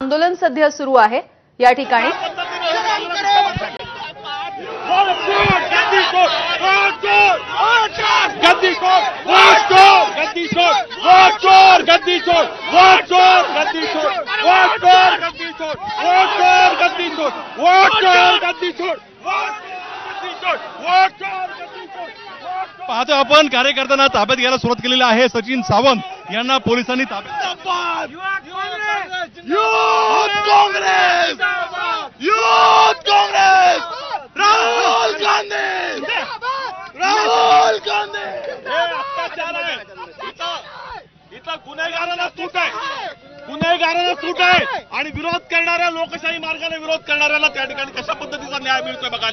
आंदोलन सध्या सुरू आहे या ठिकाणी। पाहतो आपण कार्यकर्त्यांना ताब्यात घ्यायला सुरुवात केलेली आहे। सचिन सावंत यांना पोलिसांनी ताब्यात। यूथ कांग्रेस राहुल गांधी इथं गुन्हेगारांना सूट आहे आणि विरोध करणाऱ्या लोकशाही मार्गाने विरोध करणाऱ्याला त्या ठिकाणी कशा पद्धतीचा न्याय मिळतोय बघा।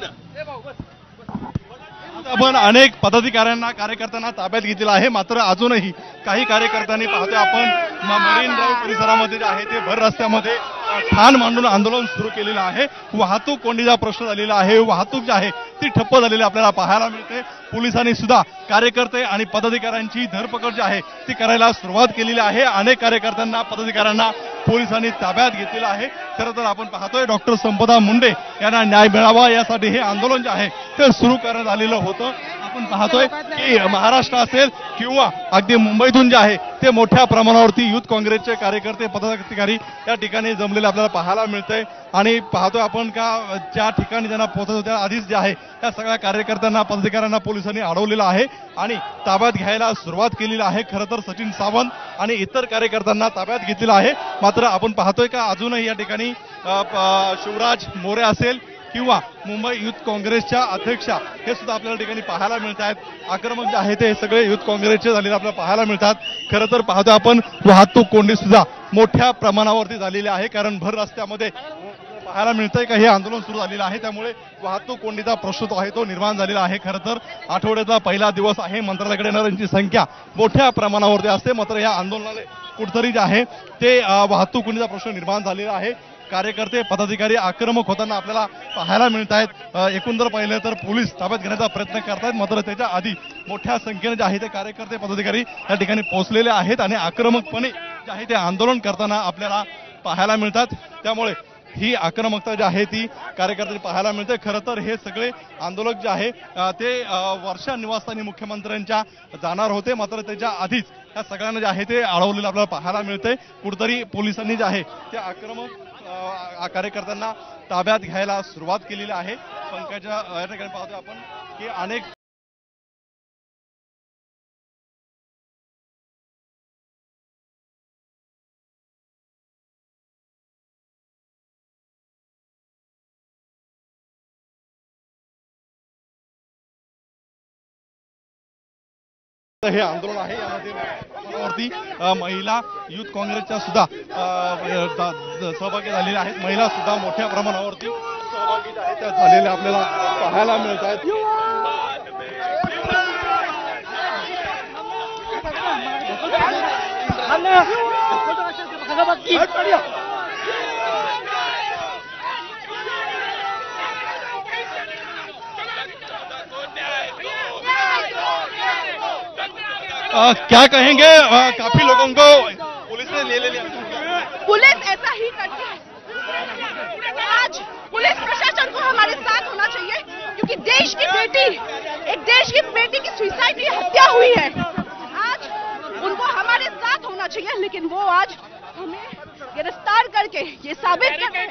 आपण अनेक पदाधिकाऱ्यांना कार्यकर्त्यांना ताब्यात घेतलेला आहे, मात्र अजूनही काही कार्यकर्त्यांनी पाहतोय आपण मरीन ड्राईव्ह परिसरामध्ये जे आहे ते भर रस्त्यामध्ये ठाण मांडून आंदोलन सुरू केलेलं आहे। वाहतूक कोंडीचा प्रश्न झालेला आहे, वाहतूक जी आहे ती ठप्प झालेली आपल्याला पाहायला मिळते। पोलिसांनी सुद्धा कार्यकर्ते आणि पदाधिकाऱ्यांची धरपकड जी आहे ती करायला सुरुवात केलेली आहे। अनेक कार्यकर्त्यांना पदाधिकाऱ्यांना पोलिसांनी ताब्यात घेतलेलं आहे। खरं तर आपण पाहतोय डॉक्टर संपदा मुंडे यांना न्याय मिळावा यासाठी हे आंदोलन जे आहे ते सुरू करण्यात आलेलं होतं। आपण पाहतोय की महाराष्ट्र असेल किंवा अगदी मुंबईतून जे आहे ते मोठ्या प्रमाणावरती युथ काँग्रेसचे कार्यकर्ते पदाधिकारी या ठिकाणी जमलेले आपल्याला पाहायला मिळतंय। आणि पाहतोय आपण का ज्या ठिकाणी त्यांना पोहोचत होत्या आधीच जे आहे त्या सगळ्या कार्यकर्त्यांना पदाधिकाऱ्यांना पोलिसांनी अडवलेलं आहे आणि ताब्यात घ्यायला सुरुवात केलेली आहे। खरं तर सचिन सावंत आणि इतर कार्यकर्त्यांना ताब्यात घेतलेलं आहे, मात्र आपण पाहतोय का अजूनही या ठिकाणी शिवराज मोरे असेल किंवा मुंबई युथ काँग्रेसच्या अध्यक्षा हे सुद्धा आपल्याला ठिकाणी पाहायला मिळत आहेत। आक्रमक जे आहे ते सगळे युथ काँग्रेसचे झालेले आपल्याला पाहायला मिळतात। खरं तर पाहतो आपण वाहतूक कोंडी सुद्धा मोठ्या प्रमाणावरती झालेली आहे, कारण भर रस्त्यामध्ये पाहायला मिळतंय का हे आंदोलन सुरू झालेलं आहे, त्यामुळे वाहतूक कोंडीचा प्रश्न जो आहे तो निर्माण झालेला आहे। खरं तर आठवड्याचा पहिला दिवस आहे, मंत्रालयाकडे येणाऱ्यांची संख्या मोठ्या प्रमाणावरती असते, मात्र या आंदोलनाने कुठतरी जे आहे ते वाहतूक कोंडीचा प्रश्न निर्माण झालेला आहे। कार्यकर्ते पदाधिकारी आक्रमक होताना आपल्याला पाहायला मिळत आहेत। एकंदर पाहिलं तर पोलीस ताब्यात घेण्याचा प्रयत्न करतायत, मात्र त्याच्या आधी मोठ्या संख्येने जे आहे ते कार्यकर्ते पदाधिकारी या ठिकाणी पोहोचलेले आहेत आणि आक्रमकपणे जे आहे ते आंदोलन करताना आपल्याला पाहायला मिळतात। त्यामुळे ही आक्रमकता जी आहे ती कार्यकर्त्यांनी पाहायला मिळते। खरं तर हे सगळे आंदोलक जे आहे ते वर्षा निवासस्थानी मुख्यमंत्र्यांच्या जाणार होते, मात्र त्याच्या आधीच या सगळ्यांना जे आहे ते अडवलेलं आपल्याला पाहायला मिळते। कुठेतरी पोलिसांनी जे आहे ते आक्रमक कार्यकर्त्यांना ताब्यात घ्यायला सुरुवात केलेली आहे। पंकजा या ठिकाणी पाहतोय आपण की अनेक हे आंदोलन आहे, यामध्ये महिला युथ काँग्रेसच्या सुद्धा सहभागी झालेल्या आहेत। महिला सुद्धा मोठ्या प्रमाणावरती सहभागी झालेल्या आपल्याला पाहायला मिळत आहेत। क्या कहेंगे, काफी लोगों को पुलिस ने ले लिया। पुलिस ऐसा ही करती है। आज पुलिस प्रशासन को हमारे साथ होना चाहिए, क्योंकि देश की बेटी की सुसाइड की हत्या हुई है। आज उनको हमारे साथ होना चाहिए, लेकिन वो आज हमें गिरफ्तार करके ये साबित कर रहे हैं।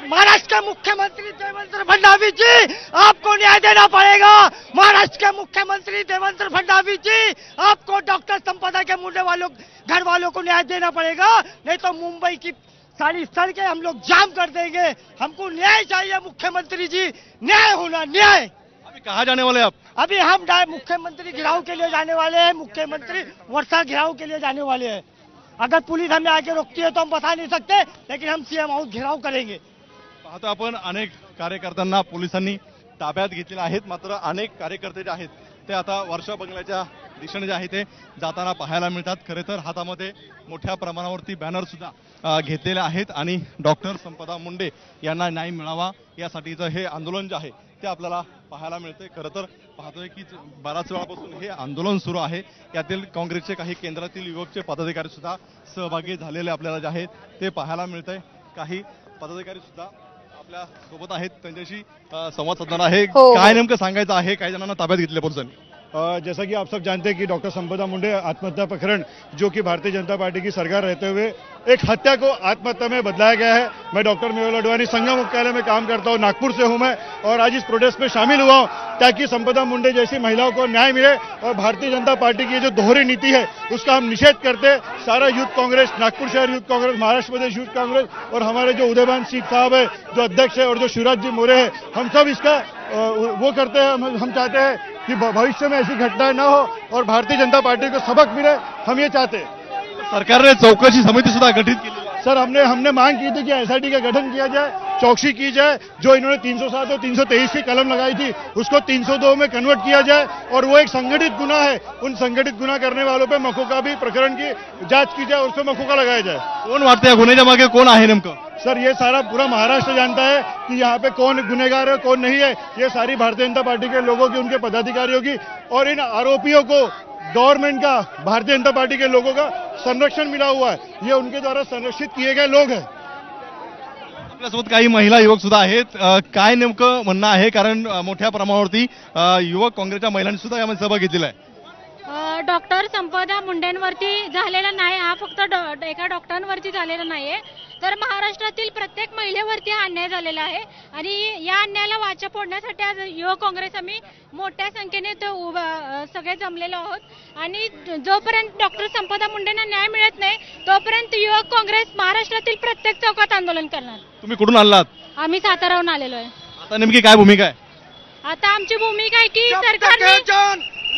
महाराष्ट्र के मुख्यमंत्री देवेंद्र फडणवीस जी, आपको न्याय देना पड़ेगा। महाराष्ट्र के मुख्यमंत्री देवेंद्र फडणवीस जी, आपको डॉक्टर संपदा के मुंडे वालों घर वालों को न्याय देना पड़ेगा, नहीं तो मुंबई की सारी सड़कें हम लोग जाम कर देंगे। हमको न्याय चाहिए मुख्यमंत्री जी, न्याय होना, न्याय। अभी कहाँ जाने वाले आप? अभी हम मुख्यमंत्री घिराव के लिए जाने वाले हैं, मुख्यमंत्री वर्षा घिराव के लिए जाने वाले हैं। अगर पुलिस हमें आगे रोकती है तो हम बता नहीं सकते, लेकिन हम सीएम हाउस घेराव करेंगे। पाहतो आपण अनेक कार्यकर्त्यांना पोलिसांनी ताब्यात घेतलेले आहेत, मात्र अनेक कार्यकर्ते जे आहेत ते आता वर्षा बंगल्याच्या दिशेने जे आहे ते जाताना पाहायला मिळतात. खरे तर हातामध्ये मोठ्या प्रमाणावरती बॅनर सुद्धा घेतलेले आहेत आणि डॉक्टर संपदा मुंडे यांना न्याय मिळावा यासाठीचं हे आंदोलन जे आहे ते आपल्याला पाहायला मिळते. खरं तर पाहतोय की बराच वेळापासून हे आंदोलन सुरू आहे. यातील काँग्रेसचे काही केंद्रातील युवकचे पदाधिकारी सुद्धा सहभागी झालेले आपल्याला जे आहेत ते पाहायला मिळतंय. काही पदाधिकारी सुद्धा आपल्या सोबत आहेत, त्यांच्याशी संवाद साधणार आहे. हो. काय नेमकं सांगायचं आहे? काही जणांना ताब्यात घेतले पोलिसांनी. जैसा कि आप सब जानते हैं कि डॉक्टर संपदा मुंडे आत्महत्या प्रकरण जो कि भारतीय जनता पार्टी की सरकार रहते हुए एक हत्या को आत्महत्या में बदलाया गया है. मैं डॉक्टर मेहुल अडवाणी संगम मुख्यालय में काम करता हूं, नागपुर से हूं मैं, और आज इस प्रोटेस्ट में शामिल हुआ हूं ताकि संपदा मुंडे जैसी महिलाओं को न्याय मिले. और भारतीय जनता पार्टी की जो दोहरी नीति है उसका हम निषेध करते. सारा यूथ कांग्रेस, नागपुर शहर यूथ कांग्रेस, महाराष्ट्र प्रदेश यूथ कांग्रेस और हमारे जो उदयभान सिंह साहब है जो अध्यक्ष है और जो शिवराज जी मोरे है, हम सब इसका वो करते हैं. हम चाहते हैं कि भविष्य में ऐसी घटनाएं ना हो और भारतीय जनता पार्टी को सबक मिले, हम ये चाहते हैं. सरकारने चौकशी समिती सुद्धा गठित केली. सर हमने मांग की थी कि एसआईटी का गठन किया जाए, चौकसी की जाए. जो इन्होंने 307 और 323 की कलम लगाई थी उसको 302 में कन्वर्ट किया जाए और वो एक संगठित गुना है. उन संगठित गुना करने वालों पे मकोका भी प्रकरण की जांच की जाए और उस पर मकोका लगाया जाए. कोण वाटतं या गुन्ह्याच्या मागे कोण आहे नेमकं? सर ये सारा पूरा महाराष्ट्र जानता है कि यहाँ पे कौन गुनहगार है कौन नहीं है. ये सारी भारतीय जनता पार्टी के लोगों की, उनके पदाधिकारियों की, और इन आरोपियों को गवर्नमेंट का, भारतीय जनता पार्टी के लोगों का संरक्षण मिला हुआ है. ये उनके द्वारा संरक्षित किए गए लोग हैं. आपल्यासोबत काही महिला युवक सुद्धा आहेत. काय नेमकं म्हणणं आहे? कारण मोठ्या प्रमाणावरती युवक काँग्रेसच्या महिलांनी सुद्धा यामध्ये सहभाग घेतलेला आहे. डॉक्टर संपदा मुंडेंवरती झालेला नाही, हा फक्त एका डॉक्टरांवरती झालेला नाहीये, तर महाराष्ट्रातील प्रत्येक महिलेवरती हा अन्याय झालेला आहे. आणि या अन्यायाला वाचा फोडण्यासाठी आज युवक काँग्रेस आम्ही मोठ्या संख्येने सगळे जमलेलो आहोत. आणि जोपर्यंत डॉक्टर संपदा मुंडेंना न्याय मिळत नाही तोपर्यंत युवक काँग्रेस महाराष्ट्रातील प्रत्येक चौकात आंदोलन करणार. तुम्ही कुठून आलात? आम्ही साताराहून आलेलो आहे. आता नेमकी काय भूमिका आहे? आता आमची भूमिका आहे की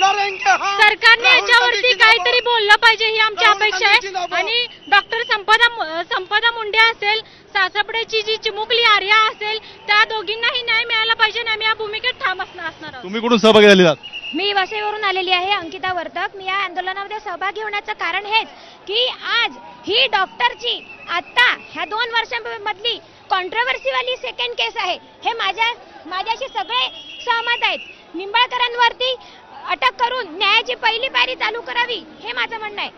सरकारने याच्यावरती काहीतरी बोललं पाहिजे ही आमची अपेक्षा आहे. आणि डॉक्टर संपदा मुंडे असेल, सासपडेची जी चिमुकली आर्या असेल, त्या दोघींनाही न्याय मिळाला पाहिजे आणि आम्ही या भूमिकेत ठाम असणार आहोत. तुम्ही कुठून सहभागी झालेला आहात? मी वसईवरून आलेली आहे, अंकिता वर्तक. मी या आंदोलनामध्ये सहभागी होण्याचं कारण हेच की आज ही डॉक्टरची आता ह्या 2 वर्षांमधली कॉन्ट्रोवर्सीवाली सेकंड केस आहे. हे माझ्याशी सगळे सहमत आहेत. निंबाळकरांवरती अटक करून न्यायाची पहिली पायरी चालू करावी हे माझं म्हणणं आहे.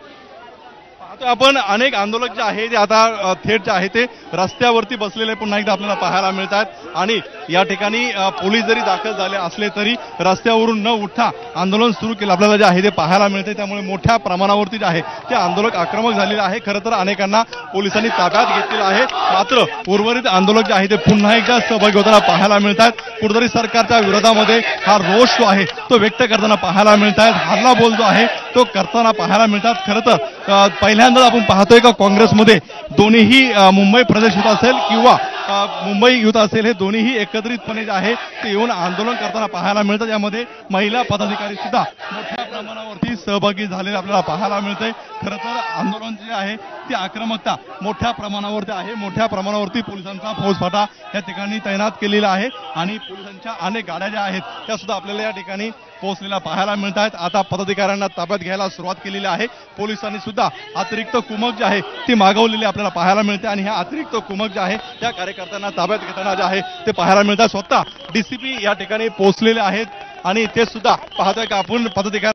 पाहतोय आपण अनेक आंदोलक जे आहे ते आता थेट जे आहे ते रस्त्यावरती बसलेले पुन्हा एकदा आपल्याला पाहायला मिळतात. आणि या ठिकाणी पोलीस जरी दाखल झाले असले तरी रस्त्यावरून न उठता आंदोलन सुरू केलं आपल्याला जे आहे ते पाहायला मिळते. त्यामुळे मोठ्या प्रमाणावरती जे आहे ते आंदोलक आक्रमक झालेले आहे. खरं तर अनेकांना पोलिसांनी ताब्यात घेतलेलं आहे. मात्र उर्वरित आंदोलक जे आहे ते पुन्हा एकदा सहभागी होताना पाहायला मिळतात. कुठेतरी सरकारच्या विरोधामध्ये हा रोष जो आहे तो व्यक्त करताना पाहायला मिळतात. हल्ला बोल जो आहे तो करताना पाहायला मिळतात. खरं तर पहिल्यांदाच आपण पाहतोय का काँग्रेसमध्ये दोन्हीही मुंबई प्रदेश युथ असेल किंवा मुंबई युथ असेल हे दोन्हीही एकत्रितपणे जे आहे ते येऊन आंदोलन करताना पाहायला मिळतात. यामध्ये महिला पदाधिकारी सुद्धा मोठ्या प्रमाणावरती सहभागी झालेले आपल्याला पाहायला मिळते. खरं तर आंदोलन जे आहे ती आक्रमकता मोठ्या प्रमाणावरती आहे. मोठ्या प्रमाणावरती पोलिसांचा फौजफाटा या ठिकाणी तैनात केलेला आहे आणि पोलिसांच्या अनेक गाड्या ज्या आहेत त्या सुद्धा आपल्याला या ठिकाणी पोहोचलेल्या पाहायला मिळतात. आता पदाधिकाऱ्यांना ताब्यात घ्यायला सुरुवात केलेली आहे. पोलिसांनी सुद्धा अतिरिक्त कुमक जे आहे ती मागवलेली आपल्याला पाहायला मिळते आणि ह्या अतिरिक्त कुमक जे आहे त्या कार्यकर्त्यांना ताब्यात घेताना जे आहे ते पाहायला मिळतात. स्वतः डीसीपी या ठिकाणी पोहोचलेले आहेत आणि ते सुद्धा पाहतोय का आपण पदाधिकारी